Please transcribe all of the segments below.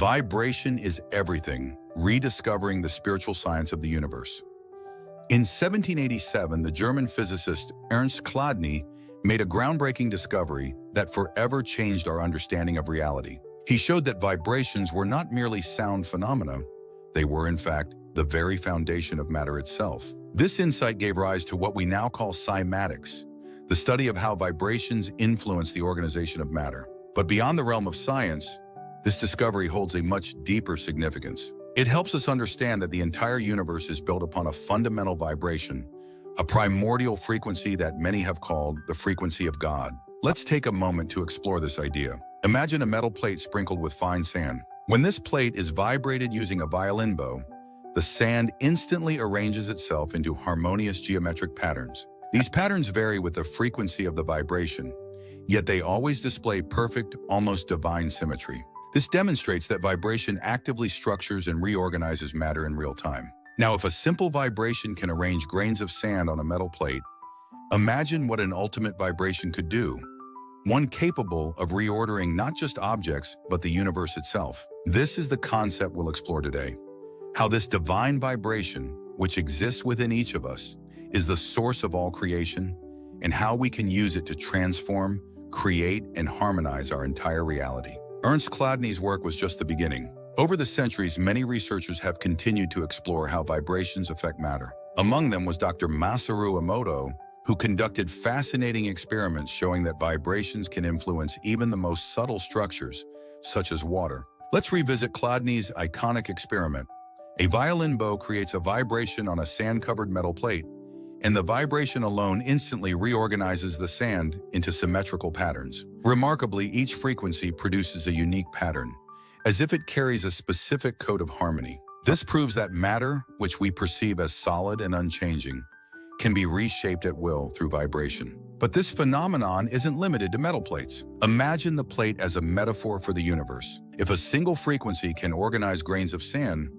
Vibration is everything, rediscovering the spiritual science of the universe. In 1787, the German physicist Ernst Chladni made a groundbreaking discovery that forever changed our understanding of reality. He showed that vibrations were not merely sound phenomena, they were, in fact, the very foundation of matter itself. This insight gave rise to what we now call cymatics, the study of how vibrations influence the organization of matter. But beyond the realm of science, this discovery holds a much deeper significance. It helps us understand that the entire universe is built upon a fundamental vibration, a primordial frequency that many have called the frequency of God. Let's take a moment to explore this idea. Imagine a metal plate sprinkled with fine sand. When this plate is vibrated using a violin bow, the sand instantly arranges itself into harmonious geometric patterns. These patterns vary with the frequency of the vibration, yet they always display perfect, almost divine symmetry. This demonstrates that vibration actively structures and reorganizes matter in real time. Now, if a simple vibration can arrange grains of sand on a metal plate, imagine what an ultimate vibration could do. One capable of reordering not just objects, but the universe itself. This is the concept we'll explore today. How this divine vibration, which exists within each of us, is the source of all creation, and how we can use it to transform, create, and harmonize our entire reality. Ernst Chladni's work was just the beginning. Over the centuries, many researchers have continued to explore how vibrations affect matter. Among them was Dr. Masaru Emoto, who conducted fascinating experiments showing that vibrations can influence even the most subtle structures, such as water. Let's revisit Chladni's iconic experiment. A violin bow creates a vibration on a sand-covered metal plate, and the vibration alone instantly reorganizes the sand into symmetrical patterns. Remarkably, each frequency produces a unique pattern, as if it carries a specific code of harmony. This proves that matter, which we perceive as solid and unchanging, can be reshaped at will through vibration. But this phenomenon isn't limited to metal plates. Imagine the plate as a metaphor for the universe. If a single frequency can organize grains of sand,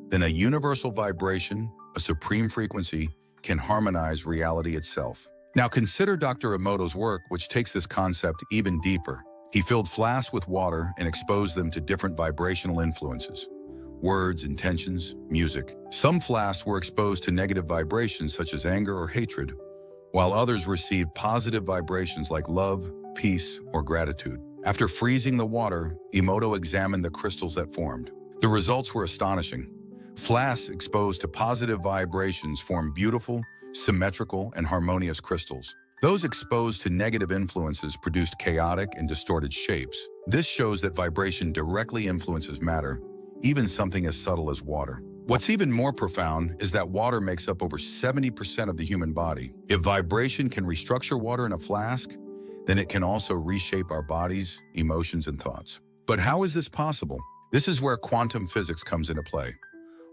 then a universal vibration, a supreme frequency, can harmonize reality itself. Now consider Dr. Emoto's work, which takes this concept even deeper. He filled flasks with water and exposed them to different vibrational influences: words, intentions, music. Some flasks were exposed to negative vibrations such as anger or hatred, while others received positive vibrations like love, peace, or gratitude. After freezing the water, Emoto examined the crystals that formed. The results were astonishing. Flasks exposed to positive vibrations formed beautiful, symmetrical, and harmonious crystals. Those exposed to negative influences produced chaotic and distorted shapes. This shows that vibration directly influences matter, even something as subtle as water. What's even more profound is that water makes up over 70% of the human body. If vibration can restructure water in a flask, then it can also reshape our bodies, emotions, and thoughts. But how is this possible? This is where quantum physics comes into play,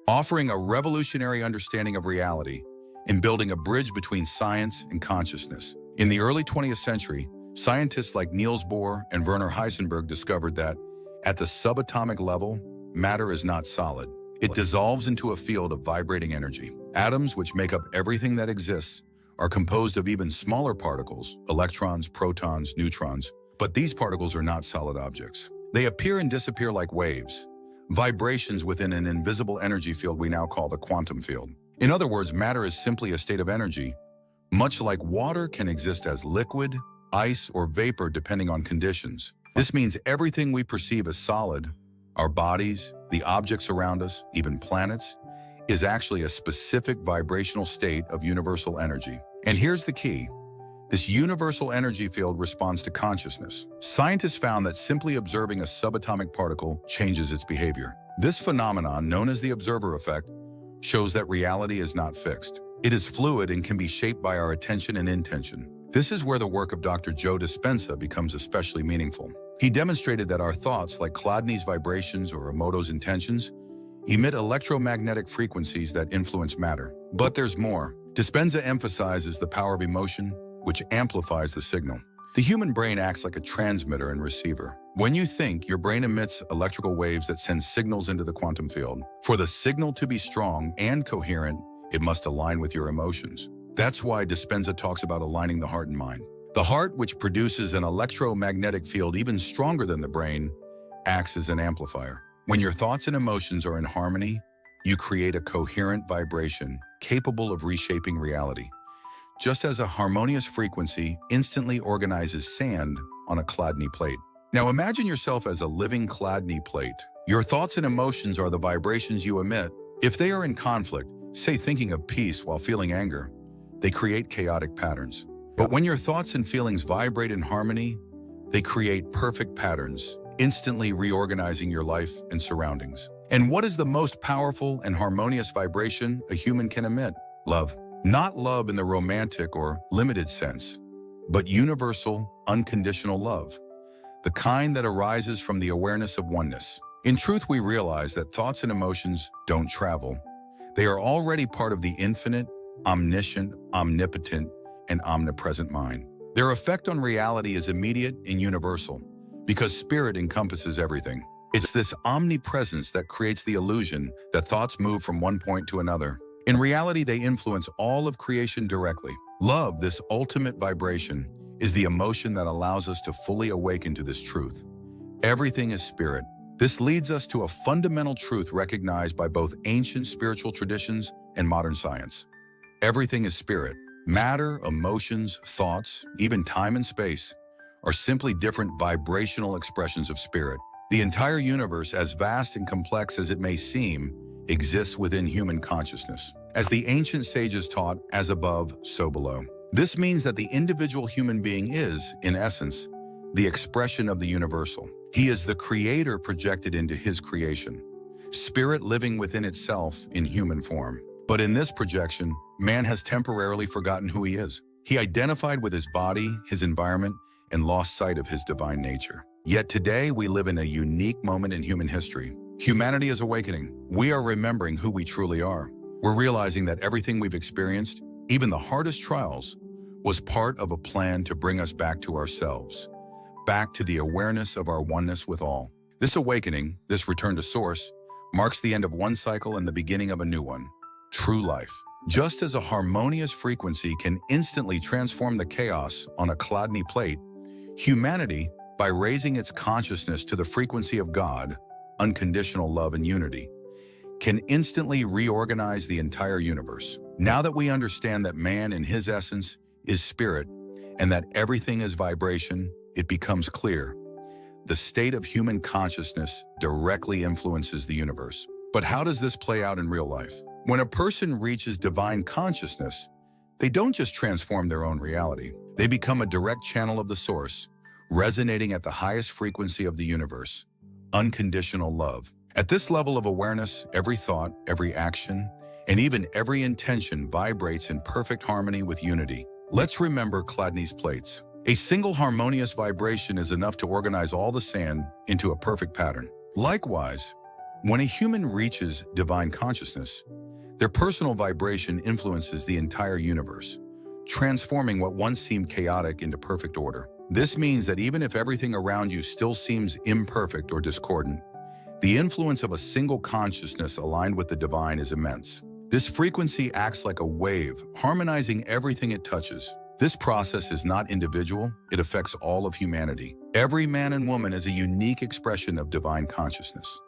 offering a revolutionary understanding of reality and building a bridge between science and consciousness. In the early 20th century, scientists like Niels Bohr and Werner Heisenberg discovered that, at the subatomic level, matter is not solid. It dissolves into a field of vibrating energy. Atoms, which make up everything that exists, are composed of even smaller particles, electrons, protons, neutrons. But these particles are not solid objects. They appear and disappear like waves, vibrations within an invisible energy field we now call the quantum field. In other words, matter is simply a state of energy, much like water can exist as liquid, ice, or vapor depending on conditions. This means everything we perceive as solid, our bodies, the objects around us, even planets, is actually a specific vibrational state of universal energy. And here's the key. This universal energy field responds to consciousness. Scientists found that simply observing a subatomic particle changes its behavior. This phenomenon, known as the observer effect, shows that reality is not fixed. It is fluid and can be shaped by our attention and intention. This is where the work of Dr. Joe Dispenza becomes especially meaningful. He demonstrated that our thoughts, like Chladni's vibrations or Emoto's intentions, emit electromagnetic frequencies that influence matter. But there's more. Dispenza emphasizes the power of emotion, which amplifies the signal. The human brain acts like a transmitter and receiver. When you think, your brain emits electrical waves that send signals into the quantum field. For the signal to be strong and coherent, it must align with your emotions. That's why Dispenza talks about aligning the heart and mind. The heart, which produces an electromagnetic field even stronger than the brain, acts as an amplifier. When your thoughts and emotions are in harmony, you create a coherent vibration capable of reshaping reality, just as a harmonious frequency instantly organizes sand on a Chladni plate. Now imagine yourself as a living Chladni plate. Your thoughts and emotions are the vibrations you emit. If they are in conflict, say thinking of peace while feeling anger, they create chaotic patterns. But when your thoughts and feelings vibrate in harmony, they create perfect patterns, instantly reorganizing your life and surroundings. And what is the most powerful and harmonious vibration a human can emit? Love. Not love in the romantic or limited sense, but universal, unconditional love, the kind that arises from the awareness of oneness. In truth, we realize that thoughts and emotions don't travel. They are already part of the infinite, omniscient, omnipotent, and omnipresent mind. Their effect on reality is immediate and universal, because spirit encompasses everything. It's this omnipresence that creates the illusion that thoughts move from one point to another. In reality, they influence all of creation directly. Love, this ultimate vibration, is the emotion that allows us to fully awaken to this truth. Everything is spirit. This leads us to a fundamental truth recognized by both ancient spiritual traditions and modern science. Everything is spirit. Matter, emotions, thoughts, even time and space are simply different vibrational expressions of spirit. The entire universe, as vast and complex as it may seem, exists within human consciousness. As the ancient sages taught, as above, so below. This means that the individual human being is, in essence, the expression of the universal. He is the creator projected into his creation, spirit living within itself in human form. But in this projection, man has temporarily forgotten who he is. He identified with his body, his environment, and lost sight of his divine nature. Yet today, we live in a unique moment in human history. Humanity is awakening. We are remembering who we truly are. We're realizing that everything we've experienced, even the hardest trials, was part of a plan to bring us back to ourselves, back to the awareness of our oneness with all. This awakening, this return to source, marks the end of one cycle and the beginning of a new one. True life. Just as a harmonious frequency can instantly transform the chaos on a Chladni plate, humanity, by raising its consciousness to the frequency of God, unconditional love and unity, can instantly reorganize the entire universe. Now that we understand that man in his essence is spirit and that everything is vibration, it becomes clear. The state of human consciousness directly influences the universe. But how does this play out in real life? When a person reaches divine consciousness, they don't just transform their own reality. They become a direct channel of the source, resonating at the highest frequency of the universe, unconditional love. At this level of awareness, every thought, every action, and even every intention vibrates in perfect harmony with unity. Let's remember Chladni's plates. A single harmonious vibration is enough to organize all the sand into a perfect pattern. Likewise, when a human reaches divine consciousness, their personal vibration influences the entire universe, transforming what once seemed chaotic into perfect order. This means that even if everything around you still seems imperfect or discordant, the influence of a single consciousness aligned with the divine is immense. This frequency acts like a wave, harmonizing everything it touches. This process is not individual, it affects all of humanity. Every man and woman is a unique expression of divine consciousness,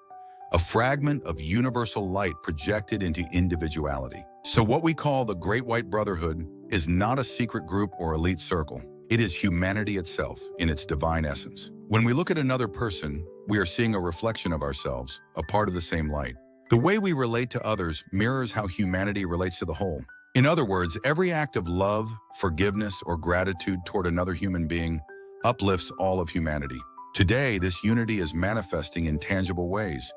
a fragment of universal light projected into individuality. So what we call the Great White Brotherhood is not a secret group or elite circle. It is humanity itself in its divine essence. When we look at another person, we are seeing a reflection of ourselves, a part of the same light. The way we relate to others mirrors how humanity relates to the whole. In other words, every act of love, forgiveness, or gratitude toward another human being uplifts all of humanity. Today, this unity is manifesting in tangible ways,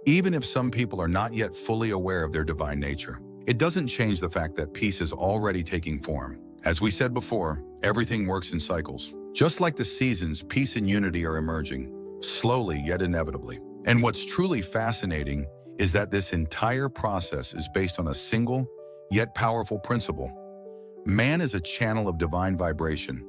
even if some people are not yet fully aware of their divine nature. It doesn't change the fact that peace is already taking form. As we said before, everything works in cycles. Just like the seasons, peace and unity are emerging, slowly yet inevitably. And what's truly fascinating is that this entire process is based on a single, yet powerful principle. Man is a channel of divine vibration,